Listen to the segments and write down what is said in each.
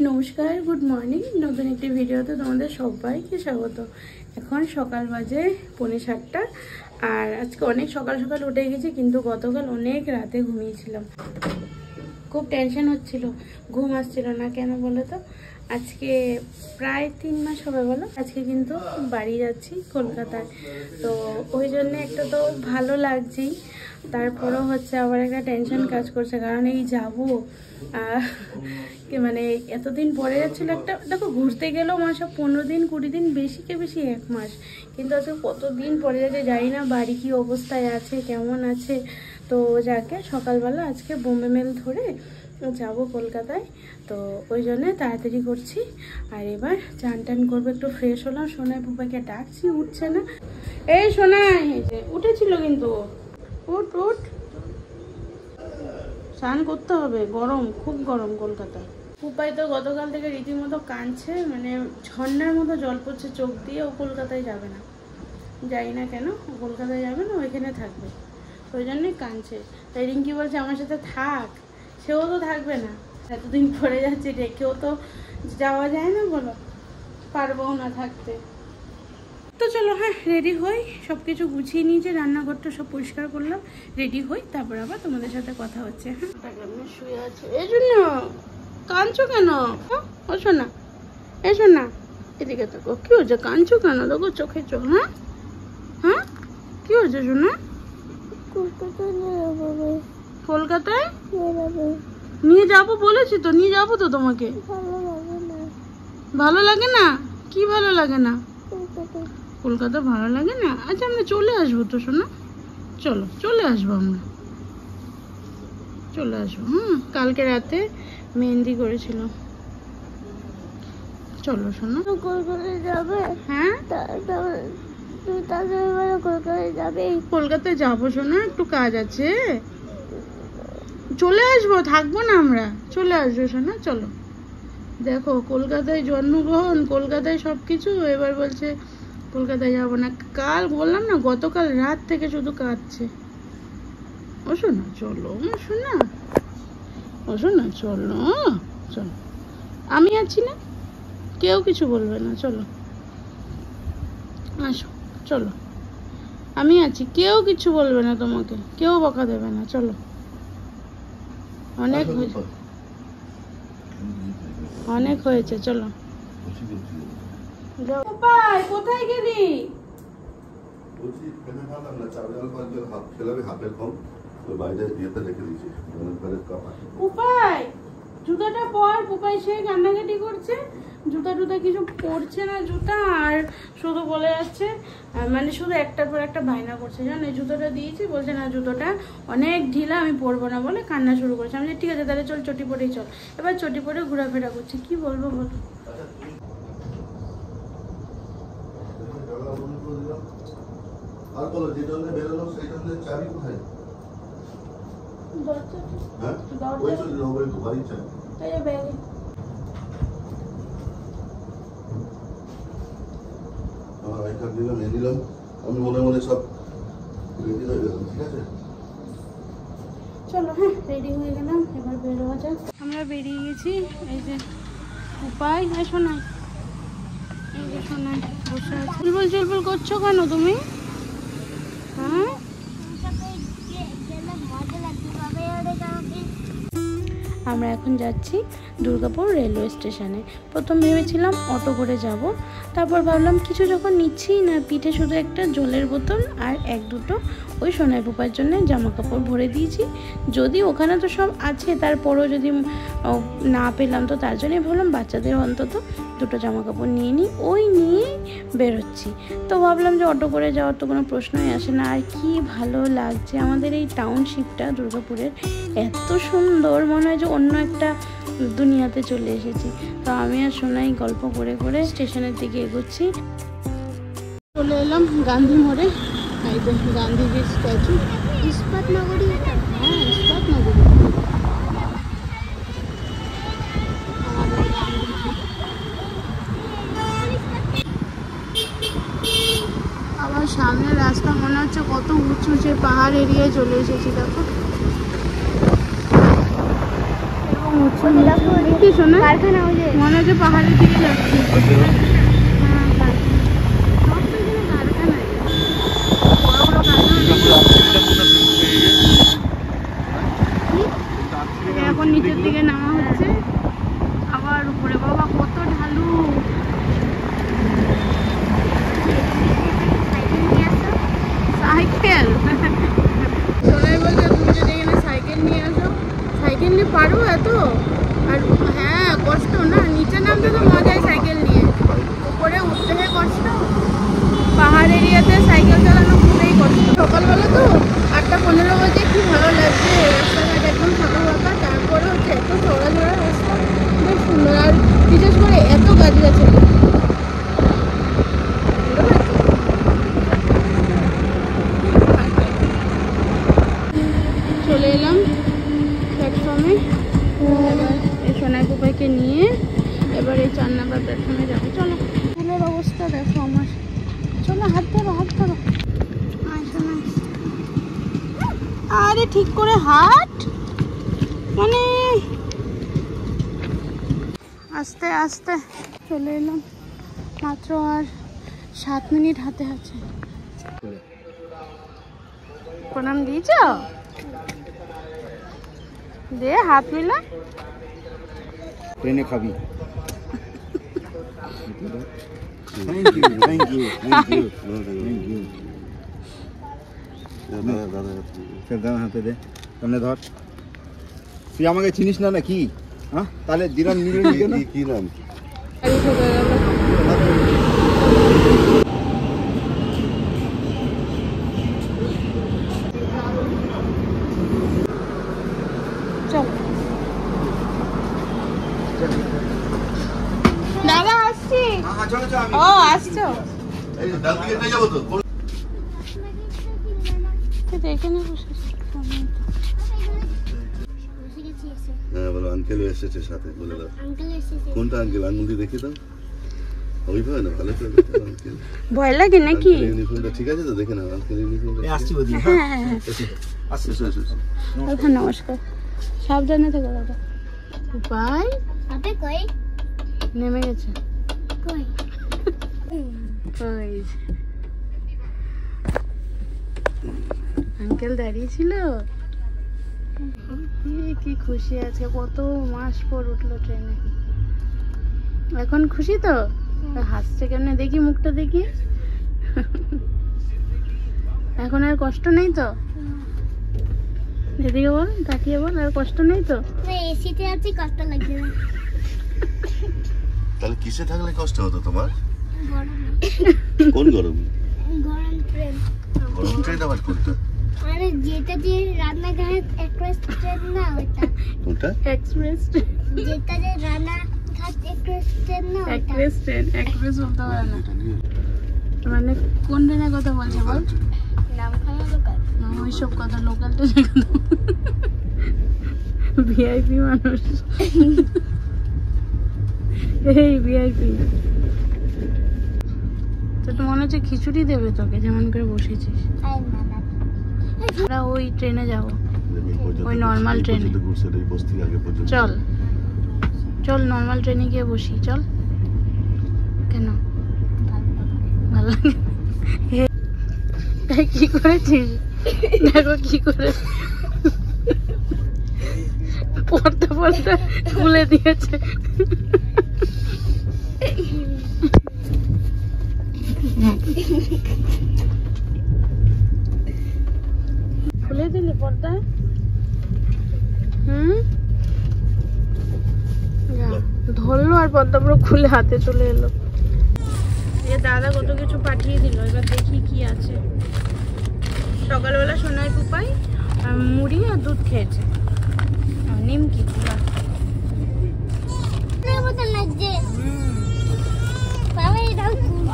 নমস্কার, good morning. নতুন একটি ভিডিওতে তোমাদের সবাইকে স্বাগত। এখন সকাল বাজে 7:45 আর আজকে অনেক সকাল সকাল উঠে গেছি, কিন্তু গতকাল অনেক রাতে ঘুমিয়েছিলাম। খুব টেনশন হচ্ছিল, ঘুম আসছিল না। কেন বলো তো? আজকে প্রায় 3 মাস হবে বলো, আজকে কিন্তু বাড়ি যাচ্ছি কলকাতায়। তো ওই জন্য একটা তো ভালো লাগছেই, তারপরেও হচ্ছে আবার একটা টেনশন কাজ করছে, কারণ এই যাবো মানে এতদিন পরে যাচ্ছিলো। একটা দেখো, ঘুরতে গেলেও মাসে 15 দিন 20 দিন, বেশিকে বেশি 1 মাস, কিন্তু আজকে কতদিন পরে যাচ্ছে জানি না বাড়ি কি অবস্থায় আছে, কেমন আছে। তো যাকে সকালবেলা আজকে বোম্বে মেল ধরে যাব কলকাতায়, তো ওই জন্যে তাড়াতাড়ি করছি। আর এবার চান টান করবো, একটু ফ্রেশ হলাম। সোনাই বুবাইকে ডাকছি, উঠছে না। এই সোনাই, এই যে উঠেছিল কিন্তু, উঠ উঠ, স্নান করতে হবে, গরম, খুব গরম কলকাতায়। পুপাই তো গতকাল থেকে রীতিমতো কাঁদছে, মানে ঝর্ণার মতো জল পড়ছে চোখ দিয়ে। ও কলকাতায় যাবে না, যাই না কেন, ও কলকাতায় যাবে না, ওইখানে থাকবে, ওই জন্যই কাঁদছে। তাই রিঙ্কি বলছে আমার সাথে থাক, সেও তো থাকবে না, এতদিন পরে যাচ্ছে, রেখেও তো যাওয়া যায় না, বলো, পারবো না থাকতে। তো চলো, হ্যাঁ রেডি হই, সব কিছু গুছিয়ে নিয়েছি, রান্নাঘরটা সব পরিষ্কার করলাম, রেডি হই, তারপর আবার তোমাদের সাথে কথা হচ্ছে। হ্যাঁ, শুয়ে আছে, এই জন্য কাঁদছো কেন? ওঠো না, এসো না, এদিকে দেখো, কি হয়েছে, কাঁদছো কেন? দেখো চোখে চোখ। হ্যাঁ হ্যাঁ, কি হয়েছে শোনা? কলকাতায় নিয়ে যাবো বলেছি তো, নিয়ে যাবো তো তোমাকে। ভালো লাগে না? কি ভালো লাগে না? কলকাতা ভালো লাগে না? আচ্ছা, আমরা চলে আসবো তো শোনা, চলো চলে আসবো, আমরা চলে আসবো। কালকে রাতে মেহেন্দি করেছিল, চলো শোনো। কলকাতায় যাবে? হ্যাঁ, কলকাতায় যাবে? কলকাতায় যাবো শোনা, একটু কাজ আছে, চলে আসবো, থাকবো না আমরা, চলে আসবো শোনা, চলো। দেখো, কলকাতায় জন্মগ্রহণ, কলকাতায় সবকিছু, এবার বলছে কলকাতায় যাবো না। কাল বললাম না, গতকাল রাত থেকে শুধু কাঁদছে। ও শোনা চলো, শোনা, ও শোনা চলো, চলো, আমি আছি না, কেউ কিছু বলবে না, চলো আসো, চলো, আমি আছি, কেউ কিছু বলবে না তোমাকে, কেউ বকা দেবে না, চলো। অনেক হয়েছে, অনেক হয়েছে, চলো। কোথায় গেলি? উপায়, জুতাটা পর। পুপাই সে কান্নাকাটি করছে, জুতা টুতা কিছু পরছে না জুতা, আর শুধু বলে যাচ্ছে, মানে শুধু একটার পর একটা বায়না করছে, জানো। এই জুতোটা দিয়েছি, বলছে না জুতোটা অনেক ঢিলা, আমি পরবো না, বলে কান্না শুরু করছে। আমি ঠিক আছে তাহলে চল, চটি পরেই চল। এবার চটি পরে ঘোরাফেরা করছে, কি বলবো বলো। আর বলো, যে জন্য বেরোলো সেই জন্য চাবি কোথায়? হ্যাঁ, ওই তো বাড়ির চাবি। আইকার্ড দিলাম, এ দিলাম, আমি মনে মনে সব রেডি হয়ে গেলাম, ঠিক আছে? চলো, হ্যাঁ রেডি হয়ে গেলাম, এবার বেরোয়া যাক। আমরা বেরিয়ে গেছি, এই যে উপায়, শোনাই, এই যে শোনাই বসে আছে। চুলবুল চুলবুল করছো কেন তুমি? হ্যাঁ, আমরা এখন যাচ্ছি দুর্গাপুর রেলওয়ে স্টেশনে। প্রথম ভেবেছিলাম অটো করে যাব, তারপর ভাবলাম কিছু যখন নিচ্ছি না, পিঠে শুধু একটা জলের বোতল আর 1-2 ওই সোনাই পুপার জন্য জামা কাপড় ভরে দিয়েছি। যদি ওখানে তো সব আছে, তারপরও যদি না পেলাম, তো তার জন্যই ভাবলাম বাচ্চাদের অন্তত 2 জামা কাপড় নিয়ে নিই, ওই নিয়ে বেরোচ্ছি। তো ভাবলাম যে অটো করে যাওয়ার তো কোনো প্রশ্নই আসে না। আর কি ভালো লাগছে আমাদের এই টাউনশিপটা, দুর্গাপুরের এত সুন্দর, মনে হয় যে অন্য একটা দুনিয়াতে চলে এসেছি। তো আমি আর সোনাই গল্প করে করে স্টেশনের দিকে এগোচ্ছি। চলে এলাম গান্ধী মোড়ে, এই যে গান্ধীজির স্ট্যাচু, ইস্পাত নগরী। হ্যাঁ, ইস্পাত নগরী। আবার সামনের রাস্তা মনে হচ্ছে কত উঁচু, যে পাহাড় এরিয়ায় চলে এসেছি দেখো। এবং কি শোনা মনে হচ্ছে পাহাড়ের দিকে যাচ্ছি। এখন নিচের দিকে নামা হচ্ছে আবার উপরে। বাবা কত ঢালু। সাইকেল সোনাই বলছে তুমি যদি এখানে সাইকেল নিয়ে আসো, সাইকেল নিয়ে পারো এত? আর হ্যাঁ কষ্ট না, নিচে নামতে তো মজাই সাইকেল নিয়ে, উপরে উঠতে হয় কষ্ট। পাহাড় এরিয়াতে সাইকেল চালানো খুবই কষ্ট। সকালবেলা তো 8:15 বাজে, কি ভালো লাগছে, রাস্তাঘাট একদম ফাঁকা ফাঁকা, তারপরে হচ্ছে এত চড়া চড়া রাস্তা, বেশ সুন্দর। আর বিশেষ করে এত গাছগাছালি। চলে এলাম প্ল্যাটফর্মে। এবার এই সোনাই কুপাইকে নিয়ে এবার এই 4 নাম্বার প্ল্যাটফর্মে যাবো। চলো, চুলের অবস্থা দেখো আমার। চলো হাত ধরো, হাত ধরো। আরে ঠিক করে হাট, মানে আস্তে আস্তে চলে এলাম। মাত্র আর 7 মিনিট হাতে আছে। প্রণাম দিয়েছ? দে হাত মিলা। ট্রেনে খাবি। Thank you thank you thank you thank you. দাদা হাতে দে, সামনে ধর। তুই আমাকে চিনিস না নাকি? হ্যাঁ, তাহলে দিলাম মিলে কি নাম? দাদা আসছি। ও আসছো? এখানে হ্যাঁ বলো, আঙ্কেল এসেছে সাথে, বলে দাও। কোনটা আঙ্কেল? আঙ্গুল দেখি দাও। ওইভাবে না, ভালো করে আঙ্কেল। ভয় লাগে নাকি? ইউনিফর্মটা ঠিক আছে তো? দেখে নাও আঙ্কেল ইউনিফর্মটা। আসছি ওদিকে। হ্যাঁ আসছে। নমস্কার, সাবধানে থেকো দাদা। উপায় নেমে গেছে। আঙ্কেল দাঁড়িয়ে ছিল। কি খুশি আছে, কত মাস পর উঠলো ট্রেনে। এখন খুশি তো? হাসছে কেমনে দেখি, মুখটা দেখি। এখন আর কষ্ট নেই তো? এদিকে বল, তাকিয়ে বল, আর কষ্ট নেই তো? এসিতে আছি, কষ্ট লাগছে না। তাহলে কিসে থাকলে কষ্ট হতো তোমার? গরম। কোন গরম? গরম ট্রেন। গরম ট্রেন আবার কোনটা? আরে যেটা যে রান্নাঘাট এক্সপ্রেস ট্রেন না, ওটা। কোনটা? এক্সপ্রেস যেটা যে রান্নাঘাট এক্সপ্রেস ট্রেন না, ওটা। এক্সপ্রেস ট্রেন, এক্সপ্রেস বলতে পারে না। মানে কোন ট্রেনের কথা বলছে বল? নামখানা লোকাল। ওইসব কথা, লোকাল ট্রেনের কথা। ভিআইপি মানুষ। এই ভিআইপি। তো মনে হচ্ছে খিচুড়ি দেবে তোকে, যেমন করে বসেছিস। আমরা ওই ট্রেনে যাবো, ওই নর্মাল ট্রেনে। চল চল, নর্মাল ট্রেনে গিয়ে বসি, চল। কেন ভালো লাগে? কি করেছিস দেখো, কি করে পড়তে পড়তে খুলে দিয়েছে। খুলে দিলি পর্দা? ধরলো আর পর্দা পুরো খুলে হাতে চলে এলো। এ দাদা কত কিছু পাঠিয়ে দিল, এবার দেখি কি আছে। সকালবেলা সোনাই কুপাই মুড়ি আর দুধ খেয়েছে, নিমকি।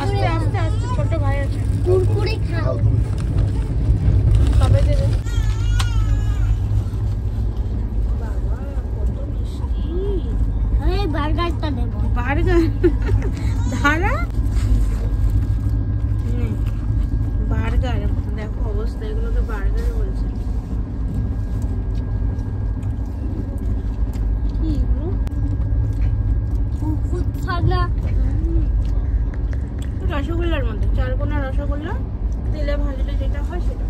আস্তে আস্তে আস্তে, ছোট ভাই আছে। কুরকুরে খাও। কবে দেবে? বাবা কত মিষ্টি। এই বার্গারটা দেবো। বার্গার ধারা বার্গার, দেখো অবস্থা, এগুলোকে বার্গার বলছে। কি खाना রসগোল্লার মধ্যে চারকোনা রসগোল্লা তেলে ভাজলে যেটা হয় সেটা।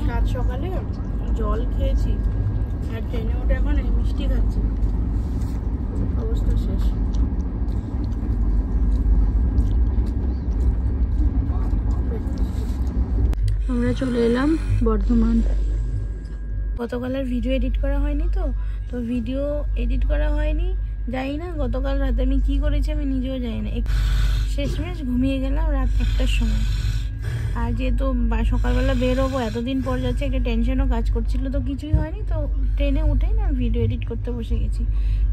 সাত সকালে জল খেয়েছি আর ট্রেনে ওঠে এখন মিষ্টি খাচ্ছি, অবস্থা শেষ। আমরা চলে এলাম বর্ধমান। গতকালের ভিডিও এডিট করা হয়নি তো ভিডিও এডিট করা হয়নি, জানি না গতকাল রাতে আমি কি করেছি আমি নিজেও জানি না। শেষমেশ ঘুমিয়ে গেলাম রাত 1টার সময়। আর যেহেতু সকালবেলা বের হবো, এতদিন পর যাচ্ছে, একটা টেনশনও কাজ করছিল, তো কিছুই হয়নি। তো ট্রেনে উঠেই না ভিডিও এডিট করতে বসে গেছি।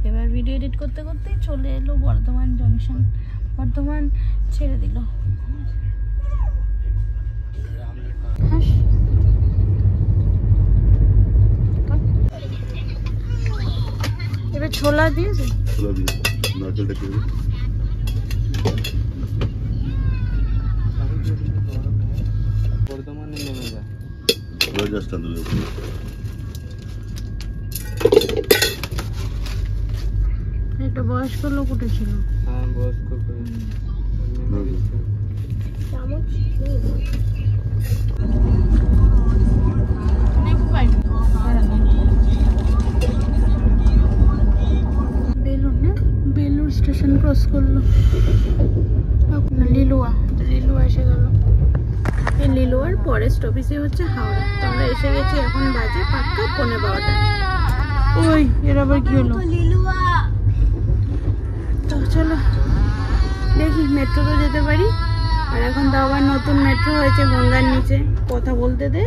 এবার ভিডিও এডিট করতে করতেই চলে এলো বর্ধমান জংশন। বর্ধমান ছেড়ে দিল। এবার ছোলা দিয়েছে, ছোলা দিয়ে নারকেলটা কেটে বর্ধমানে নেমে যায়। রাজস্থান দূরে একটা বয়স্ক লোক উঠেছিল। হ্যাঁ বয়স্ক চামচ বেলুর না, বেলুর স্টেশন ক্রস করলো। লিলুয়া, লিলুয়া এসে গেল। এই লিলুয়ার পরের স্টপেজে হচ্ছে হাওড়া। তো আমরা এসে গেছি, এখন বাজে পাক্কা 11:15। ওই এর আবার কি হলো? লিলুয়া তো চলো দেখি, মেট্রো তো যেতে পারি। আর এখন তো আবার নতুন মেট্রো হয়েছে গঙ্গার নিচে, কথা বলতে দে।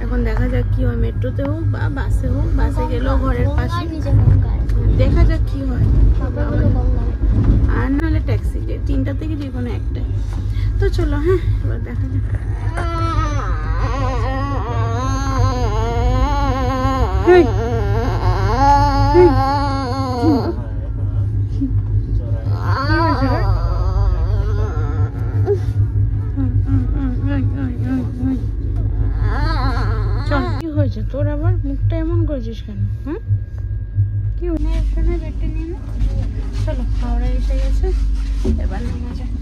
এখন দেখা যাক কি হয়, মেট্রোতে হোক বা বাসে হোক। বাসে গেলেও ঘরের পাশে, নিচে গঙ্গা দেখা যাক কি হয়। গঙ্গা আর নাহলে ট্যাক্সিতে, 3টা থেকে যে কোনো একটা। তো চলো, হ্যাঁ এবার দেখা যাক। হেই, হেই, কি হয়েছে রে? চল, কি হয়েছে তোর আবার? মুখটা এমন করেছিস কেন? হ্যাঁ কি এখানে বেডটা নিয়ে নে। চলো, হাওড়া এসে গেছে, এবার নেমে যায়।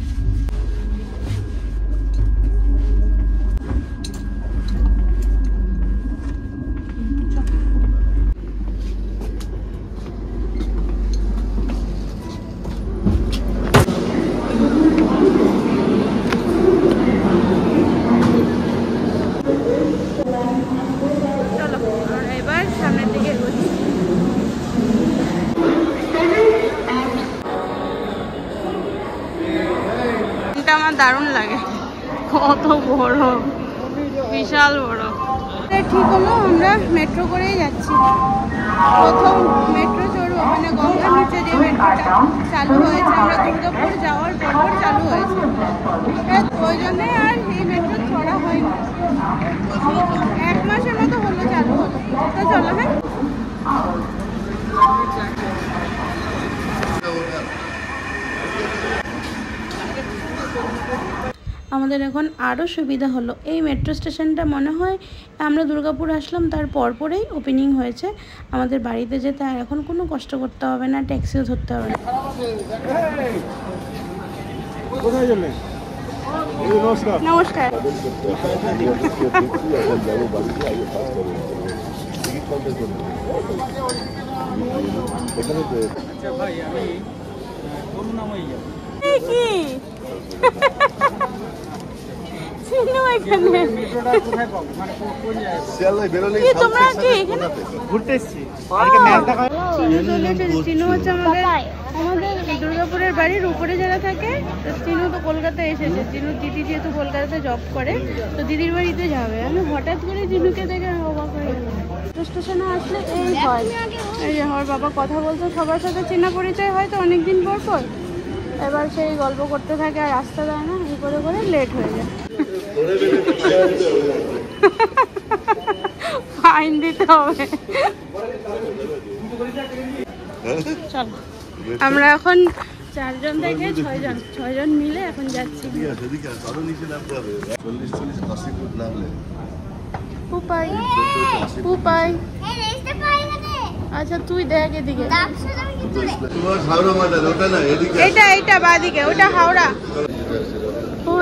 চলো আমরা এবার সামনের দিকে এগোচ্ছি। এটা আমার দারুণ লাগে, কত বড়, বিশাল বড়। ঠিক হলো, আমরা মেট্রো করেই যাচ্ছি। প্রথম মেট্রো চড়বো, মানে গঙ্গার নিচে যে মেট্রোটা চালু হয়েছে, আমরা দুর্গাপুর যাওয়ার পর চালু হয়েছে। ওই জন্যে আর এই মেট্রো চড়া হয়নি, 1 মাসের মতো হলো চালু হলো। তো চলো, হ্যাঁ আমাদের এখন আরও সুবিধা হলো। এই মেট্রো স্টেশনটা মনে হয় আমরা দুর্গাপুর আসলাম তার পরপরেই ওপেনিং হয়েছে। আমাদের বাড়িতে যেতে আর এখন কোনো কষ্ট করতে হবে না, ট্যাক্সিও ধরতে হবে না। কোথায় যাবেন? নমস্কার। নমস্কার। আচ্ছা ভাই, আমি করুণাময়ী যাব। কি চিনো এখানে? মেট্রোটা কোথায় পাবো, মানে কোন জায়গায়? শিয়ালদায় বেরোলেই কি তোমরা কি এখানে ঘুরতে এসেছি, আজকে ম্যাচ দেখা। চিনু চলে এসেছে। চিনু হচ্ছে আমাদের দুর্গাপুরের বাড়ির উপরে যারা থাকে। তো চিনু তো কলকাতায় এসেছে। চিনু দিদি যেহেতু কলকাতাতে জব করে, তো দিদির বাড়িতে যাবে। আমি হঠাৎ করে চিনুকে দেখে অবাক হয়ে গেলাম। স্টেশনে আসলে এই হয়, এই যে আমার বাবা কথা বলতো, সবার সাথে চেনা পরিচয় হয় তো অনেকদিন পর পর। এবার সেই গল্প করতে থাকে আর রাস্তা দেয় না, এই করে করে লেট হয়ে যায়। ফাইন দিতে হবে। চল, আমরা এখন 4 জন থেকে 6 জন মিলে এখন যাচ্ছি। এদিকে আরো নিচে নামতে হবে 40-80 ফুট নামলে। পুপাই পুপাই আচ্ছা তুই দেখ এদিকে। তোমার হাওড়া মাঠে ওটা না, এদিকে এটা বাদিকে, ওটা হাওড়া। ও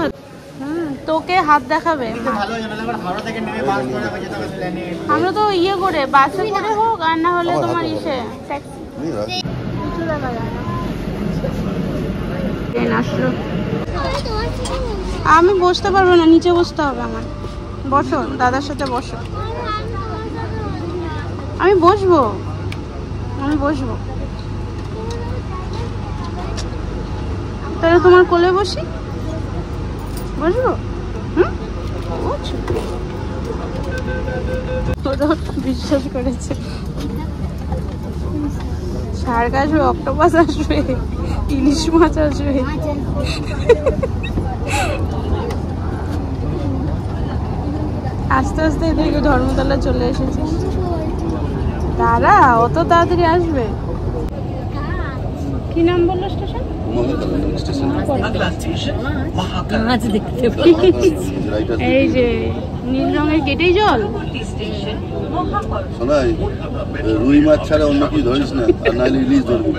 তোকে হাত দেখাবে। আমরা তো ইয়ে করে বাসে করে হোক আর না হলে তোমার ইসে ট্যাক্সি। কিছু দেখা যায় না। ট্রেন আসলো। আমি বসতে পারবো না, নিচে বসতে হবে আমার। বসো, দাদার সাথে বসো। আমি বসবো তাহলে তোমার কোলে বসি, বসবো। বিশ্বাস করেছে। শার্ক আসবে, অক্টোপাস আসবে, ইলিশ মাছ আসবে। আস্তে আস্তে এদিকে ধর্মতলা চলে এসেছিস। তারা অত তাড়াতাড়ি আসবে? কি নাম বললো স্টেশন? এই যে নীল রঙের গেটেই জল। শোনাই, রুই মাছ ছাড়া অন্য কি ধরিস না, আর নাহলে ইলিশ ধরবি।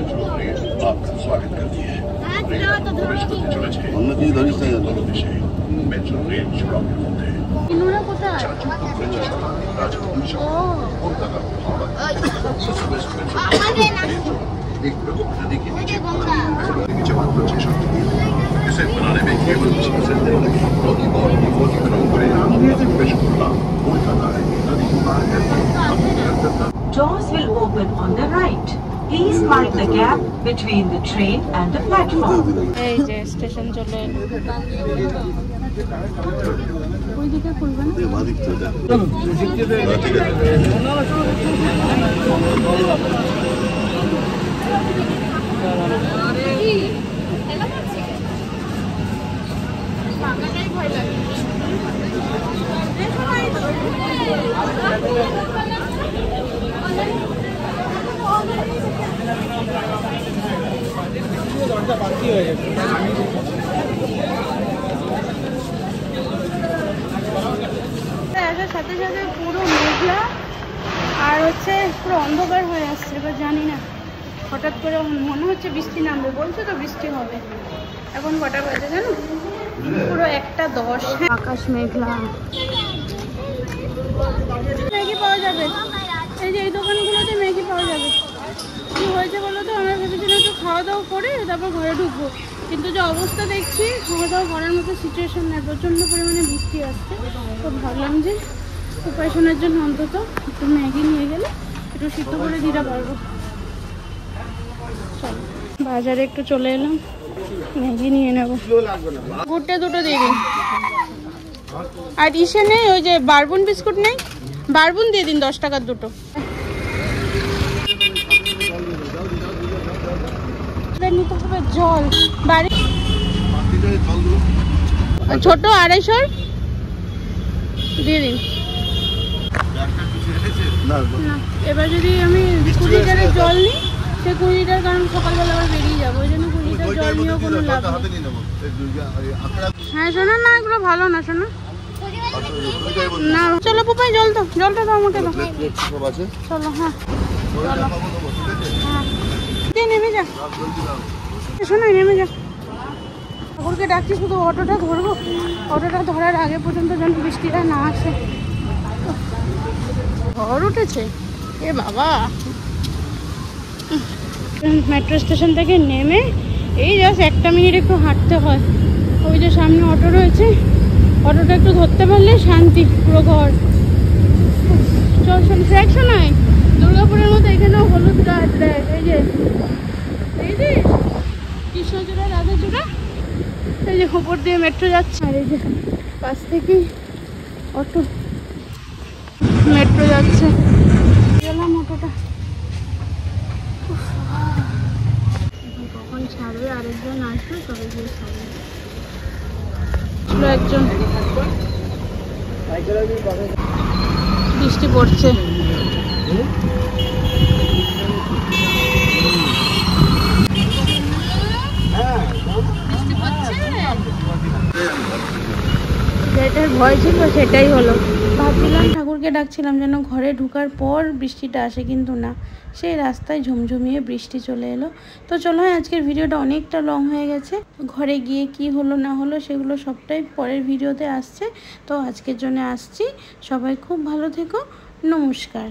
অন্য কিছু ধরিস না জানো। কিনুরা কোথায়? Doors will open on the right. Please mind the gap between the train and the platform. এই যে স্টেশন চলে এলো। ওইদিকে খুলবে না? বাদিক তো এটা। ঠিক আছে। আসার সাথে সাথে পুরো মেঘলা আর হচ্ছে পুরো অন্ধকার হয়ে আসছে। এবার জানি না, হঠাৎ করে মনে হচ্ছে বৃষ্টি নামবে, বলছে তো বৃষ্টি হবে। এখন কটা বাজে জানো? পুরো 1:10। আকাশ মেঘলা। ম্যাগি পাওয়া যাবে, এই যে এই দোকানগুলোতে ম্যাগি পাওয়া যাবে। কি হয়েছে বলো তো, আমরা ভেবেছিলাম একটু খাওয়া দাওয়া করে তারপর ঘরে ঢুকবো, কিন্তু যে অবস্থা দেখছি খাওয়া দাওয়া করার মতো সিচুয়েশন নেই, প্রচণ্ড পরিমাণে বৃষ্টি আসছে। তো ভাবলাম যে উপাসনের জন্য অন্তত একটু ম্যাগি নিয়ে গেলে একটু সিদ্ধ করে দিতে পারবো। চলো বাজারে একটু চলে এলাম, ম্যাগি নিয়ে নেবো। গুড়টা 2টো দিয়ে দিন। আর ইসে নেই, ওই যে বারবুন বিস্কুট নেই? বারবুন দিয়ে দিন 10 টাকার 2টো। নিতে হবে জল বাড়ি, ছোট 250 দিয়ে দিন। না, এবার যদি আমি 20 লিটারের জল নিই, সে 20 লিটার, কারণ সকালবেলা আবার বেরিয়ে যাবো, ওই জন্য 20 লিটার জল নিয়েও কোনো লাভ নেই। হ্যাঁ শোনো না, এগুলো ভালো না শোনো না। চলো পুপাই, জলটা তো আমাকে দাও। চলো হ্যাঁ চলো, হ্যাঁ নেমে যা, শোনো নেমে যা। ঠাকুরকে ডাকছি, শুধু অটোটা ধরবো, অটোটা ধরার আগে পর্যন্ত যেন বৃষ্টিটা না আসে। ঝড় উঠেছে এ বাবা। মেট্রো স্টেশন থেকে নেমে এই জাস্ট 1 মিনিট একটু হাঁটতে হয়। ওই যে সামনে অটো রয়েছে, অটোটা একটু ধরতে পারলে শান্তি, পুরো ঘর। চল শোন, ফ্ল্যাগ শোনায় দুর্গাপুরের মতো এখানেও হলুদ গাছ দেখ। এই যে কৃষ্ণচূড়া, রাধাচূড়া, এই যে উপর দিয়ে মেট্রো যাচ্ছে, আর এই যে পাশ থেকে অটো মেট্রো যাচ্ছে। গেলাম অটোটা, কখন ছাড়বে, আরেকজন আসবে তবে গিয়ে ছাড়বে। একজন, বৃষ্টি পড়ছে। যেটার ভয় ছিল সেটাই হলো। ভাবছিলাম ঠাকুরকে ডাকছিলাম যেন ঘরে ঢোকার পর বৃষ্টিটা আসে, কিন্তু না, সেই রাস্তায় ঝমঝমিয়ে বৃষ্টি চলে এলো। তো চলো, আজকের ভিডিওটা অনেকটা লং হয়ে গেছে। ঘরে গিয়ে কি হলো না হলো সেগুলো সবটাই পরের ভিডিওতে আসছে। তো আজকের জন্য আসছি, সবাই খুব ভালো থেকো, নমস্কার।